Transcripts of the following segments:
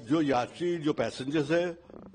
जो यात्री जो पैसेंजर्स है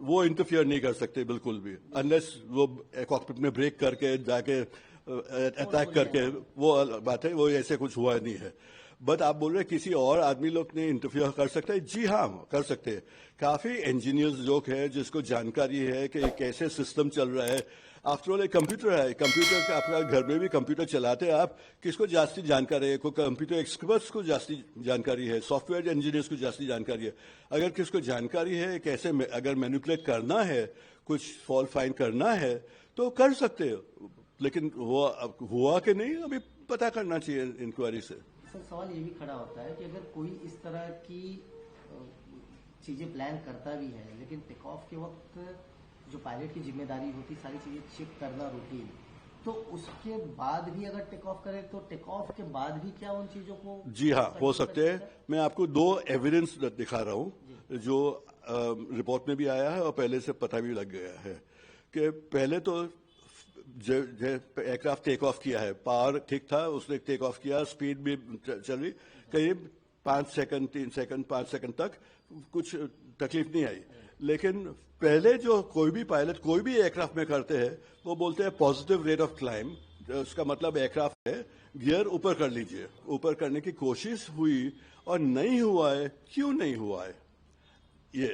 वो इंटरफियर नहीं कर सकते बिल्कुल भी, अनलेस वो कॉकपिट में ब्रेक करके जाके अटैक करके, वो बात है, वो ऐसे कुछ हुआ नहीं है. बट आप बोल रहे हैं किसी और आदमी लोग ने इंटरफियर कर सकता है. जी हाँ, कर सकते हैं. काफी इंजीनियर्स लोग हैं जिसको जानकारी है कि कैसे सिस्टम चल रहा है. आफ्टर ऑल एक कंप्यूटर है, कंप्यूटर का आपका घर में भी कंप्यूटर चलाते हैं आप, किसको जास्ती जानकारी है? कोई कंप्यूटर एक्सपर्ट्स को जास्ती जानकारी है, सॉफ्टवेयर इंजीनियर्स को जास्ती जानकारी है. अगर किसको जानकारी है कैसे अगर मैनिपुलेट करना है, कुछ फॉल्ट फाइंड करना है तो कर सकते हो. लेकिन वो हुआ कि नहीं अभी पता करना चाहिए इंक्वायरी से. सर सवाल ये भी खड़ा होता है कि अगर कोई इस तरह की चीजें प्लान करता भी है, लेकिन टेक ऑफ के वक्त जो पायलट की जिम्मेदारी होती सारी चीजें चेक करना रूटीन, तो उसके बाद भी अगर टेक ऑफ करे तो टेक ऑफ के बाद भी क्या उन चीजों को? जी हाँ, हो सकते हैं. मैं आपको 2 एविडेंस दिखा रहा हूँ जो रिपोर्ट में भी आया है और पहले से पता भी लग गया है कि पहले तो एयरक्राफ्ट टेक ऑफ किया है, पावर ठीक था, उसने टेक ऑफ किया, स्पीड भी चल रही, करीब 5 सेकंड 3 सेकंड 5 सेकंड तक कुछ तकलीफ नहीं आई. लेकिन पहले जो कोई भी पायलट कोई भी एयरक्राफ्ट में करते हैं वो बोलते हैं पॉजिटिव रेट ऑफ क्लाइंब. उसका मतलब एयरक्राफ्ट है गियर ऊपर कर लीजिए. ऊपर करने की कोशिश हुई और नहीं हुआ है. क्यों नहीं हुआ है? ये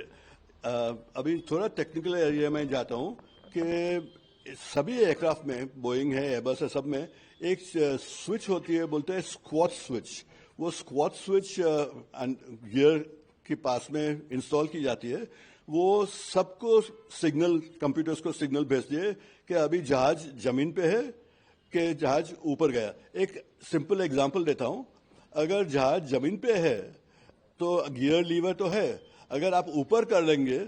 अभी थोड़ा टेक्निकल एरिया में जाता हूं कि सभी एयरक्राफ्ट में, बोइंग है, एयरबस है, सब में एक स्विच होती है, बोलते हैं स्क्वाट स्विच. वो स्क्वाट स्विच गियर के पास में इंस्टॉल की जाती है. वो सबको सिग्नल, कंप्यूटर्स को सिग्नल भेजती है कि अभी जहाज जमीन पे है कि जहाज ऊपर गया. एक सिंपल एग्जांपल देता हूं. अगर जहाज जमीन पे है तो गियर लीवर तो है, अगर आप ऊपर कर लेंगे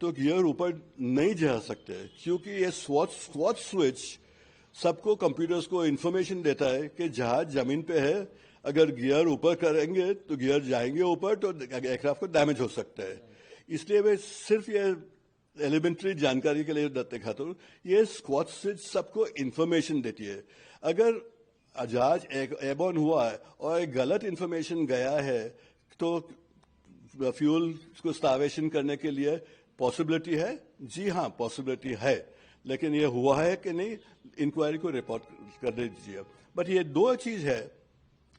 तो गियर ऊपर नहीं जा सकते, क्योंकि ये स्क्वाट स्विच सबको, कंप्यूटर्स को इंफॉर्मेशन देता है कि जहाज जमीन पे है, अगर गियर ऊपर करेंगे तो गियर जाएंगे ऊपर तो एयरक्राफ्ट को डैमेज हो सकता है. इसलिए मैं सिर्फ ये एलिमेंट्री जानकारी के लिए दिखाता हूँ. ये स्क्वाट स्विच सबको इंफॉर्मेशन देती है. अगर जहाज एयरबॉर्न हुआ है और एक गलत इंफॉर्मेशन गया है तो फ्यूल को स्टार्वेशन करने के लिए पॉसिबिलिटी है. जी हाँ, पॉसिबिलिटी है, लेकिन ये हुआ है कि नहीं, इंक्वायरी को रिपोर्ट कर दीजिए. बट ये 2 चीज है.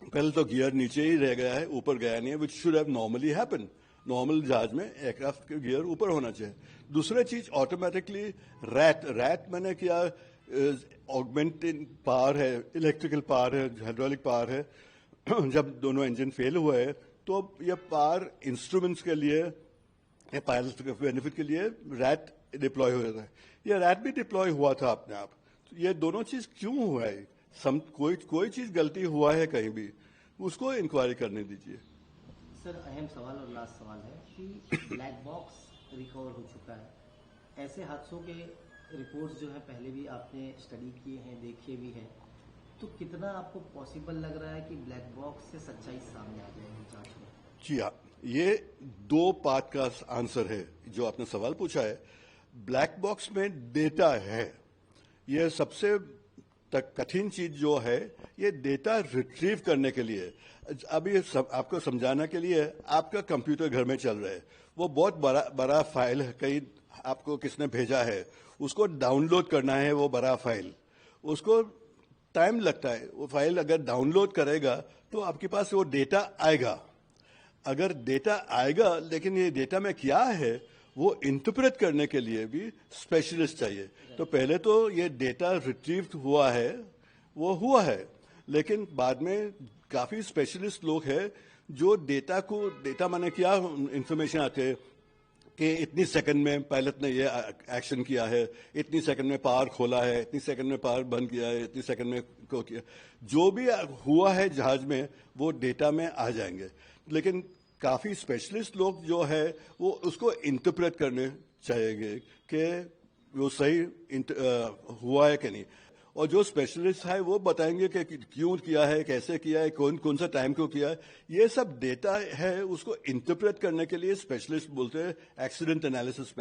पहले तो गियर नीचे ही रह गया है, ऊपर गया नहीं है, which should have normally happen. Normal जहाज में एयरक्राफ्ट के गियर ऊपर होना चाहिए. दूसरा चीज ऑटोमेटिकली रैट मैंने क्या, ऑगमेंटेड पावर है, इलेक्ट्रिकल पावर है, हाइड्रोलिक पावर है. जब दोनों इंजन फेल हुए हैं तो ये पावर इंस्ट्रूमेंट्स के लिए, पायलट के बेनिफिट के लिए रैट डिप्लॉय हो जाता है. ये रैट भी डिप्लॉय हुआ था अपने आप. तो ये दोनों चीज क्यों हुआ है? कोई चीज गलती हुआ है कहीं भी, उसको इंक्वायरी करने दीजिए. सर अहम सवाल और लास्ट सवाल है कि ब्लैक बॉक्स रिकवर हो चुका है. ऐसे हादसों के रिपोर्ट्स जो है पहले भी आपने स्टडी किए हैं, देखे भी हैं, तो कितना आपको पॉसिबल लग रहा है कि ब्लैक बॉक्स से सच्चाई सामने आ जाएगी जांच में? जी हाँ, ये 2 पार्ट का आंसर है जो आपने सवाल पूछा है. ब्लैक बॉक्स में डेटा है. ये सबसे कठिन चीज जो है, ये डेटा रिट्रीव करने के लिए. अभी आपको समझाने के लिए, आपका कंप्यूटर घर में चल रहा है, वो बहुत बड़ा फाइल है, कहीं आपको किसने भेजा है, उसको डाउनलोड करना है. वो बड़ा फाइल, उसको टाइम लगता है. वो फाइल अगर डाउनलोड करेगा तो आपके पास वो डेटा आएगा. अगर डेटा आएगा, लेकिन ये डेटा में क्या है वो इंटरप्रेट करने के लिए भी स्पेशलिस्ट चाहिए. तो पहले तो ये डेटा रिट्रीव हुआ है, वो हुआ है, लेकिन बाद में काफी स्पेशलिस्ट लोग हैं जो डेटा माने क्या, इंफॉर्मेशन आते हैं कि इतनी सेकंड में पायलट ने ये एक्शन किया है, इतनी सेकंड में पावर खोला है, इतनी सेकंड में पावर बंद किया है, इतनी सेकंड में को किया, जो भी हुआ है जहाज में वो डेटा में आ जाएंगे. लेकिन काफी स्पेशलिस्ट लोग जो है वो उसको इंटरप्रेट करने चाहिए कि वो सही हुआ है कि नहीं. और जो स्पेशलिस्ट है वो बताएंगे कि क्यों किया है, कैसे किया है, कौन सा टाइम को किया है. ये सब डेटा है, उसको इंटरप्रेट करने के लिए स्पेशलिस्ट बोलते हैं एक्सीडेंट एनालिसिस